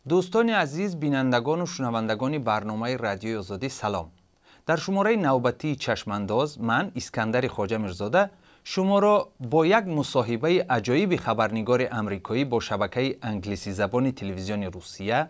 دوستان عزیز، بینندگان و شنوندگان برنامه رادیوی آزادی سلام. در شماره نوبتی چشمانداز من اسکندر خواجه میرزاده شما را با یک مصاحبه عجایب خبرنگار امریکایی با شبکه انگلیسی زبان تلویزیون روسیه،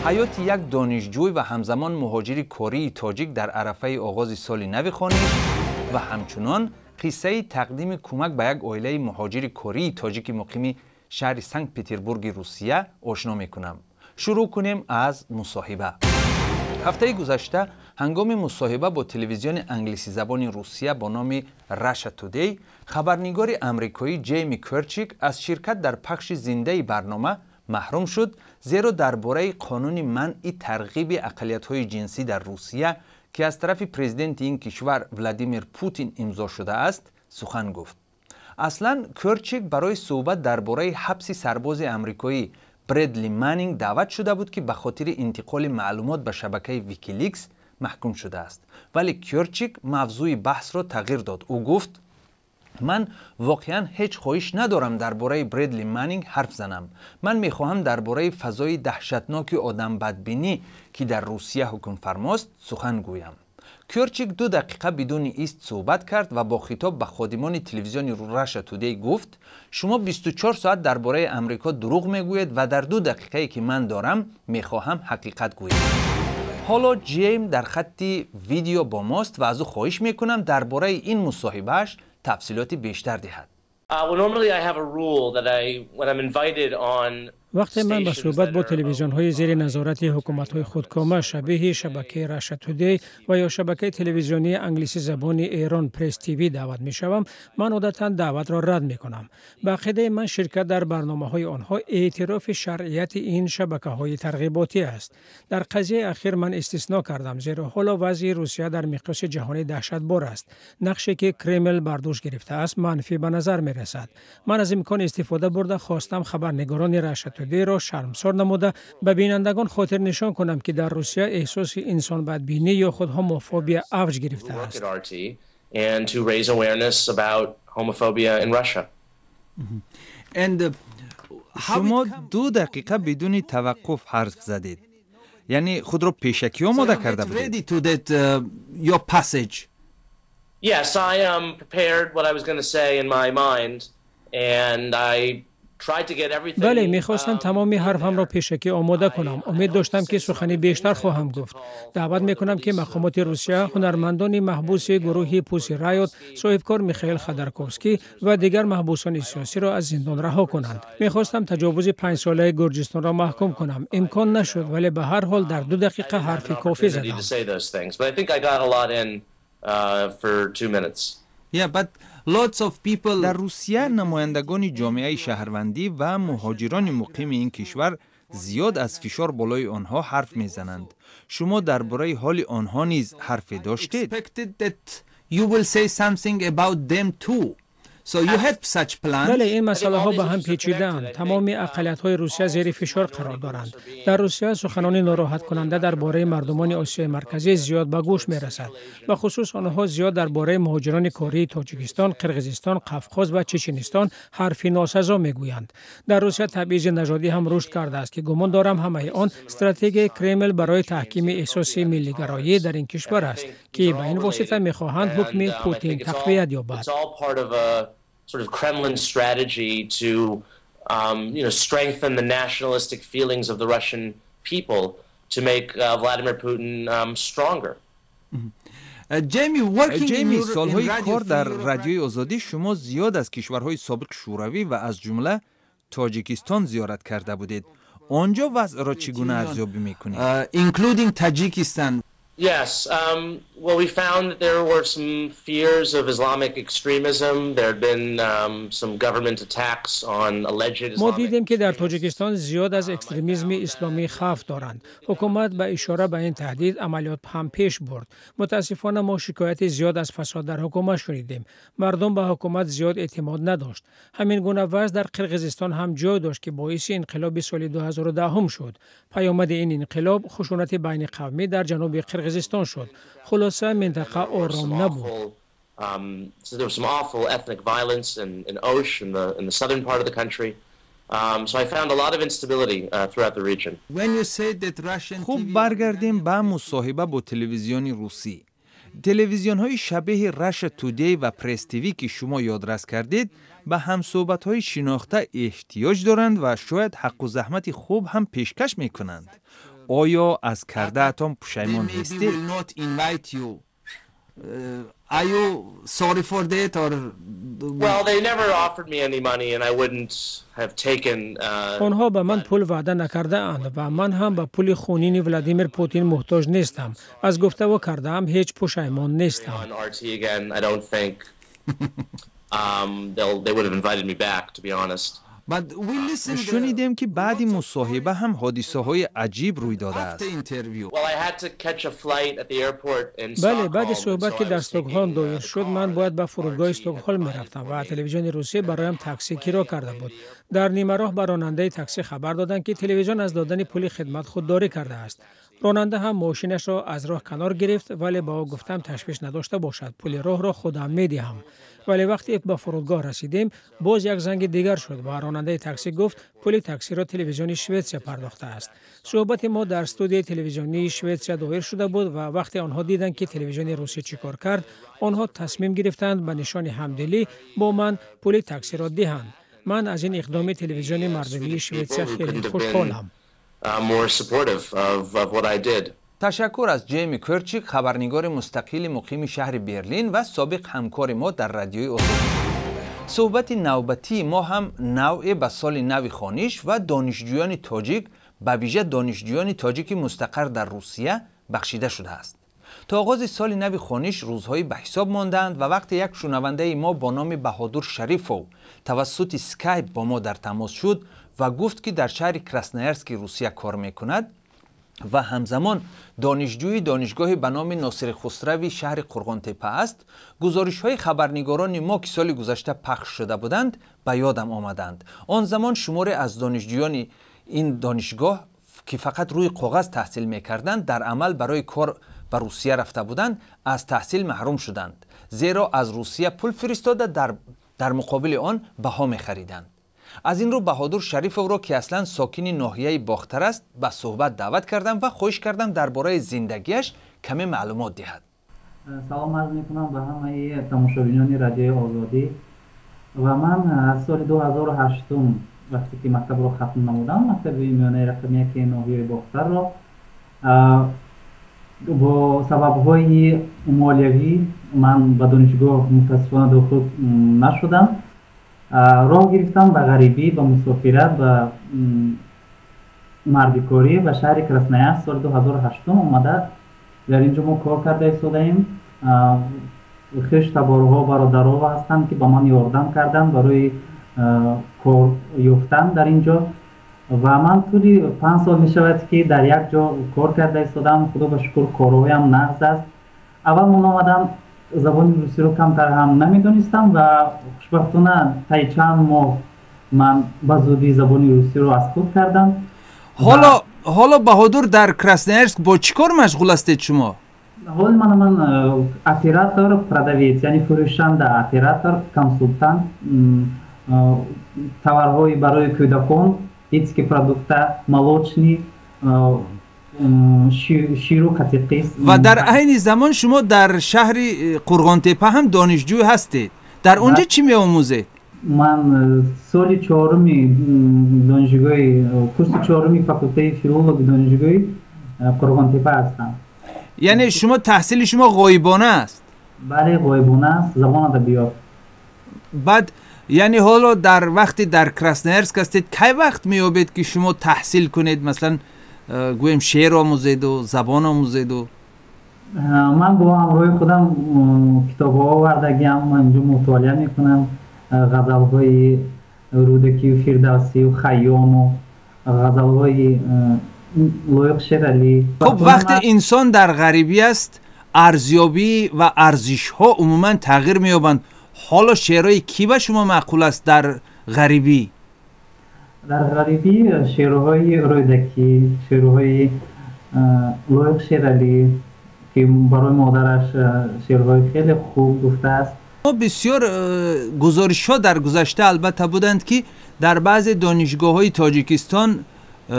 حیات یک دانشجوی و همزمان مهاجر کره تاجیک در عرفه آغاز سال نو خانیش و همچنان قصه تقدیم کمک به یک عائله مهاجر کره تاجیک مقیم شهر سنت پترزبورگ روسیه آشنا میکنم. شروع کنیم از مصاحبه. هفته گذشته هنگام مصاحبه با تلویزیون انگلیسی زبان روسیه با نام راشا تودی، خبرنگار امریکایی جیمی کرچیک از شرکت در پخش زنده برنامه محروم شد، زیرا درباره قانون منع ترغیب اقلیت‌های جنسی در روسیه که از طرف پرزیدنت این کشور ولادیمیر پوتین امضا شده است سخن گفت. اصلا کرچیک برای صحبت درباره حبس سرباز امریکایی برادلی منینگ دعوت شده بود که به خاطر انتقال معلومات به شبکه ویکیلیکس محکوم شده است، ولی کرچیک موضوع بحث را تغییر داد. او گفت من واقعا هیچ خواهش ندارم درباره برادلی منینگ حرف زنم. من میخواهم درباره فضای دهشتناک آدم بدبینی که در روسیه حکم فرماست سخن گویم. کرچیک 2 دقیقه بدون ایست صحبت کرد و با خطاب به خادمان تلویزیون راشا تودی گفت شما 24 ساعت درباره امریکا دروغ میگویید و در 2 دقیقه‌ای که من دارم میخواهم حقیقت گویم. حالا جیم در خط ویدیو با ماست و از او خواهش میکنم درباره این مصاحبهش تفصیلات بیشتر دهد. وقتی من به صحبت با تلویزیون‌های زیر نظارت حکومت‌های خودکامه شبیه شبکه راشا تودی و یا شبکه تلویزیونی انگلیسی زبان ایران پرس تیوی دعوت می‌شوم، من عادتاً دعوت را رد می‌کنم. به عقیده من شرکت در برنامه‌های آنها اعتراف شرعیت این شبکه‌های ترغیباتی است. در قضیه اخیر من استثناء کردم، زیرا حالا وضع روسیه در مقیاس جهانی دهشتبار است. نقشی که کرمل بر دوش گرفته است منفی به نظر می‌رسد. من از امکان استفاده برده خواستم خبرنگاران راشا تودی را شرمسار نموده به بینندگان خاطر نشان کنم که در روسیه احساس انسان بدبینی یا خود هوموفوبیا اوج گرفته است. شما 2 دقیقه بدون توقف حرف زدید، یعنی خود را پیشکی آماده کرده بودید. Yes, I prepared what I was going to say in my mind and I بله، میخواستم تمامی حرفم را پیشکی آماده کنم. امید داشتم که سخنی بیشتر خواهم گفت. دعوت میکنم که مقامات روسیه هنرمندان محبوس گروه پوسی رایوت، صاحبکار میخائیل خودورکوفسکی و دیگر محبوسان سیاسی را از زندان رها کنند. میخواستم تجاوز 5 ساله گرجستان را محکوم کنم. امکان نشد، ولی به هر حال در 2 دقیقه حرفی کافی زدم. در روسیه نمایندگان جامعه شهروندی و مهاجران مقیم این کشور زیاد از فشار بالای آنها حرف میزنند. شما درباره حال آنها نیز حرفی داشتید؟ بله، این مسئله ها به هم پیچیده‌اند. تمامی اقلیت‌های روسیه زیر فشار قرار دارند. در روسیه سخنان ناراحت کننده درباره مردمان آسیای مرکزی زیاد به گوش می‌رسد. به خصوص آنها زیاد درباره مهاجران کره تاجیکستان، قرقیزستان، قفقاز و چچنستان حرفی ناسزا میگویند. در روسیه تبعیض نژادی هم رشد کرده است که گمان دارم همه آن استراتژی کرمل برای تحکیم احساس ملی‌گرایی در این کشور است که به این واسطه می‌خواهند حکم پوتین تقویت یابد. sort of Kremlin strategy to strengthen the nationalistic feelings of the Russian people to make Vladimir Putin stronger. جیمی، سالهای کار در رادیوی آزادی شما زیاد از کشورهای سابق شوروی و از جمله تاجیکستان زیارت کرده بودید. آنجا وضع را چگونه ارزیابی میکنید؟ including Tajikistan. Yes, well, we found that there were some fears of Islamic extremism. There had been some government attacks on alleged Islamic. ما دیدیم که در تاجیکستان زیاد از اکستریمیسم اسلامی خوف دارند. حکومت به اشاره به این تهدید عملیات هم پیش برد. متاسفانه ما شکایت زیاد از فساد در حکومت شنیدیم. مردم به حکومت زیاد اعتماد نداشت. همین گونه وضع در قرقیزستان هم جای داشت که باعث انقلاب سال 2010 شد. پیامد این انقلاب خشونت بین قومی در جنوب قرقیزستان شد. خلاصه منطقه آرام نبود. So there was some awful ethnic violence in Osh in the southern part of the country. So I found a lot of instability throughout the region. When you say that Russian خوب TV برگردیم به مصاحبه با تلویزیون روسی. تلویزیون های شبیه رش تودی و پرس تیوی که شما یادرس کردید به همصحبت های شناخته احتیاج دارند و شاید حق و زحمت خوب هم پیشکش میکنند. آیا از کرده اتان پشیمان they maybe هستید؟ will not invite you. Are you sorry for that or Well, they never offered me any money and I wouldn't have taken آنها به من پول وعده نکرده اند و من هم به پول خونین ولادیمیر پوتین محتاج نیستم. از گفتگو کردم هیچ پشیمان نیستم. on RT again. I don't think they would have invited me back, to be honest. but we listen شنیدیم که بعد مصاحبه هم حادثه های عجیب روی داده after است. interview. Well, I had to catch a flight at the airport in بله Stockholm. بعد so صحبت که I در was استکهلم taking, دایر the شد car من باید به to فرودگاه RT استکهلم for میرفتم و information. تلویزیون روسی برایم تاکسی کرایه کرده بود. در نیمه راه به راننده تاکسی خبر دادند که تلویزیون از دادن پول خدمت خودداری کرده است. راننده هم ماشینش را از راه کنار گرفت ولی با او گفتم تشویش نداشته باشد، پول راه را خودم میدهم. ولی وقتی به فرودگاه رسیدیم باز یک زنگ دیگر شد و راننده تاکسی گفت پول تاکسی را تلویزیون شوئدیا پرداخته است. صحبت ما در استودیوی تلویزیونی شوئدیا دایر شده بود و وقتی آنها دیدند که تلویزیون روسی چیکار کرد آنها تصمیم گرفتند به نشان همدلی با من پول تاکسی را دهند. من از این اقدام تلویزیون مردمی شوئدیا خیلی خوشحالم. More supportive of what I did. تشکر از جیمی کرچیک، خبرنگار مستقل مقیم شهر برلین و سابق همکار ما در رادیوی آزادی. صحبت نوبتی ما هم نوع به سال نو خانیش و دانشجویان تاجیک به ویژه دانشجویان تاجیک مستقر در روسیه بخشیده شده است. تا آغاز سال نو خانیش روزهای به حساب ماندند و وقتی یک شنونده ما با نام بهادر شریفوف توسط اسکایپ با ما در تماس شد و گفت که در شهر کراسنایرسک روسیه کار میکند و همزمان دانشجوی دانشگاه به نام ناصر خسروی شهر قرغانتپه است، گزارش‌های خبرنگاران ما که سال گذشته پخش شده بودند به یادم آمدند. آن زمان شماری از دانشجویان این دانشگاه که فقط روی کاغذ تحصیل می‌کردند در عمل برای کار به روسیه رفته بودند از تحصیل محروم شدند، زیرا از روسیه پول فرستاده در مقابل آن بها می‌خریدند. از این رو بهادر شریفوف را که اصلا ساکن ناحیه باختر است به صحبت دعوت کردم و خواهش کردم درباره زندگیش کمی معلومات دهد. سلام عرض میکنم به همه تماشاگران رادیوی آزادی و من از سال 2008 وقتی که مکتب را ختم نمودم، مکتب میانه رقم 1 ناحیه باختر را با سبب‌های مالیوی من به دانشگاه متاسفانه داخل نشدم. راه گرفتم به غریبی، به مسافرت، به مردکاری و شهر کراسنایرسک سال 2008 اومده. در اینجا ما کار کرده ایستادیم. خیش تبارها برادرها هستند که به من یاردم کردن برای کار یافتن در اینجا و من طولی 5 سال می شود که در یک جا کار کرده ایستادم. خدا به شکر کارهایم نغز است. اول من آمدم زبان روسی رو کمتر هم نمیدونستم و خوشبختانه طی چند ماه من به زودی زبان روسی رو از خود کردم. حالا بهادر در کراسنایرسک با چیکار مشغول هستید شما؟ حال من اپراتور پروداویت، یعنی فروشنده، اپراتور، کنسولتانت، товарهای برای کودکان، детские продукты، молочный، شیر و قطیقیس. و در عین زمان شما در شهر قرغانتپه هم دانشجو هستید. در اونجا چی می آموزید؟ من سال 4 دانشگاه کورس 4 فاکولته فیلولوژی دانشگاه قرغانتپه هستم. یعنی شما تحصیل شما غایبانه است؟ بله غایبانه است، زبان ادبیات. بعد یعنی حالا در وقتی در کراسنایرسک هستید کی وقت میابید که شما تحصیل کنید، مثلا گویم شعر آموزید و زبان آموزید؟ و من با همراه خودم کتاب ها آوردگیم، اینجا مطالعه میکنم، غزل های رودکی و فردوسی و خیام و غزل های لایق شیر علی. خب وقتی انسان در غریبی است ارزیابی و ارزش ها عموما تغییر میابند. حالا شعرهای کی به شما معقول است در غریبی؟ در غریبی شعرهای رودکی، شعرهای لایق شیر علی که برای مادرش شعرهای خیلی خوب گفته است ما بسیار گزارش‌ها در گذشته البته بودند که در بعض دانشگاه‌های تاجیکستان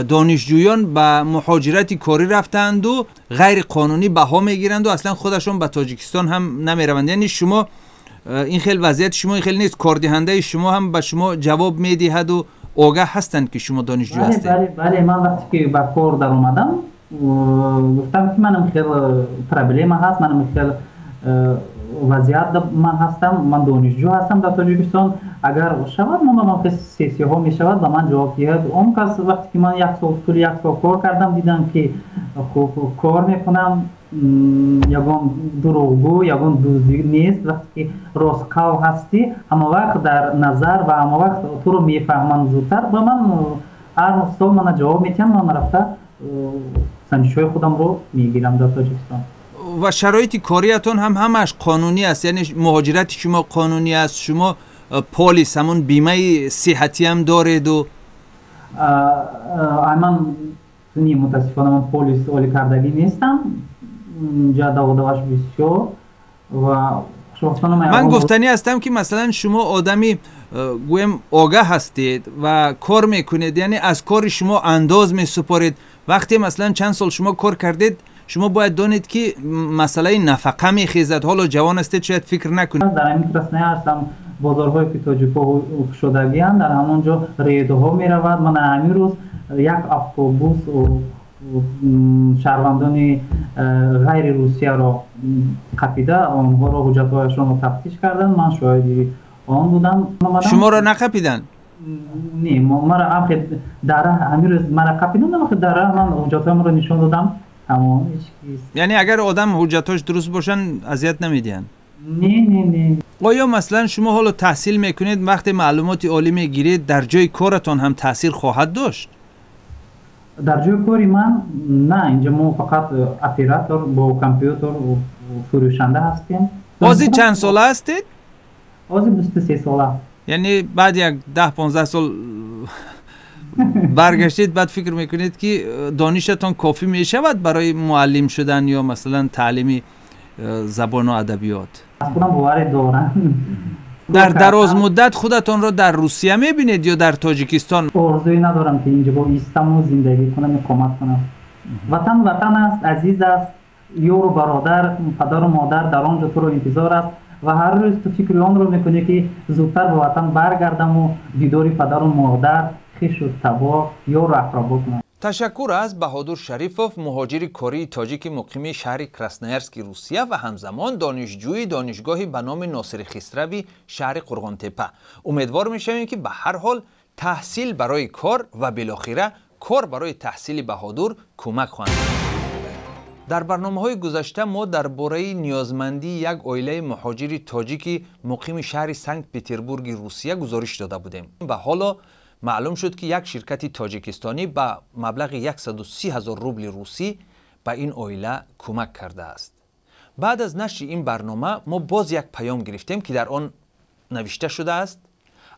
دانشجویان به مهاجرت کاری رفتند و غیر قانونی بها میگیرند و اصلا خودشون به تاجیکستان هم نمیروند. یعنی شما این خیلی وضعیت شما این خیلی نیست، کاردهنده شما هم به شما جواب میدهد و آگاه هستند که شما دانشجو هستید. بله من وقتی که به کار در اومدم گفتم که منم خیلی پرابلم هست، منم خیلی وضعیت من هستم، من دانشجو هستم در تاجیکستان. اگر شود من سیسی ها می شود به من جواب دهد. اون کس وقتی که من طول یک سال کار کردم دیدم که خوب کار میکنم، یگان دروغگو یگان دوزی نیست. وقتی که راستقو هستی همه وقت در نظر و همه وقت تو رو میفهمن زودتر. با من هر سال من جواب میتیم، من رفته سنجشوی خودم رو میگیرم در تاجیکستان. و شرایط کاریتون هم همش قانونی است، یعنی مهاجرت شما قانونی است، شما پلیس همون بیمه صحتی هم دارید و من متاسفانه من پلیس اولی کردگی نیستم، جا دوادواش بسیار و من گفتنی هستم که مثلا شما آدمی گویم آگاه هستید و کار میکنید، یعنی از کار شما انداز میسپارید. وقتی مثلا چند سال شما کار کردید شما باید دانید که مسئله نفقه میخیزد. حالا جوان هستید شاید فکر نکنید. در این رسنه هستم بازارهای که تاجیک‌ها شدگی هم در همونجا ریدها میرود. من همین روز یک اتوبوس و شهروندان غیر روسیه را قپیده، آنها را حجت‌هایشان را تفتیش کردن. من شاهدی آن بودم. شما را نقپیدن؟ نه مرا در همین روز مرا قپیدن، در من حجت‌هایم را نشان دادم. یعنی اگر آدم حجتاش درست باشن اذیت نمیدین؟ نه. آیا مثلا شما حالا تحصیل میکنید وقتی معلومات عالی میگیرید در جای کارتان هم تاثیر خواهد داشت؟ در جای کاری من نه، اینجا ما فقط اپراتور با کامپیوتر و فروشنده هستیم. بازی چند ساله هستید؟ بازی 23 ساله. یعنی بعد یک 10-15 سال برگشتید بعد فکر میکنید که دانشتان کافی میشود برای معلم شدن یا مثلا تعلیم زبان و ادبیات؟ خودم باور دارم. در دراز مدت خودتان را در روسیه میبینید یا در تاجیکستان؟ آرزوی ندارم که اینجا با ایستم و زندگی کنم، کمک کنم. وطن است، عزیز است، یار و برادر، پدر و مادر در آنجا تو رو انتظار است و هر روز تو فکر آن رو میکنی که زودتر به وطن برگردم و دیدار پدر و مادر، خویش و تبا یار و اقربا کنم. تشکر از بهادر شریفوف، مهاجر کاری تاجیک مقیم شهر کراسنویارسک روسیه و همزمان دانشجوی دانشگاهی به نام ناصر خسروی شهر قرغانتپه. امیدوار میشویم که به هر حال تحصیل برای کار و بالاخره کار برای تحصیل بهادر کمک خواهد. در برنامه‌های گذشته ما درباره نیازمندی یک عائله مهاجر تاجیکی مقیم شهر سنت پترزبورگ روسیه گزارش داده بودیم و حالا معلوم شد که یک شرکت تاجیکستانی با مبلغ 130,000 روبل روسی به این عائله کمک کرده است. بعد از نشر این برنامه ما باز یک پیام گرفتیم که در آن نوشته شده است: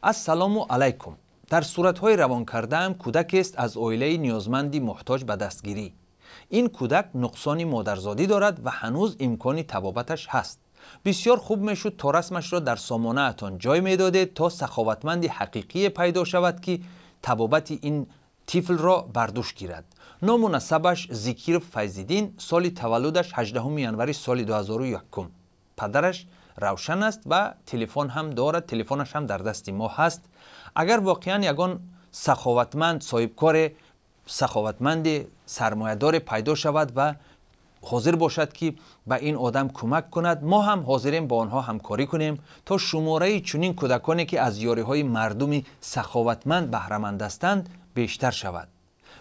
السلام علیکم. در صورت‌های روان کرده‌ام کودک است از عائله نیازمندی محتاج به دستگیری. این کودک نقصان مادرزادی دارد و هنوز امکان طبابتش هست. بسیار خوب میشد تا رسمش را در سامانه اتان جای میدادید تا سخاوتمندی حقیقی پیدا شود که طبابت این طفل را برداشت گیرد. نام و نسبش ذکیر فیض‌الدین، سال تولدش 18 ینوری سال 2001. پدرش روشن است و تلفن هم دارد، تلفنش هم در دست ما هست. اگر واقعا یگان سخاوتمند، صاحبکار سخاوتمند سرمایه‌دار پیدا شود و حاضر باشد که به این آدم کمک کند، ما هم حاضریم با آنها همکاری کنیم تا شماره چنین کودکانی که از یاری‌های مردمی سخاوتمند بهره مند هستند بیشتر شود.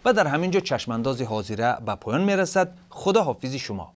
و در همینجا چشمانداز حاضره به پایان میرسد. خدا حافظ شما.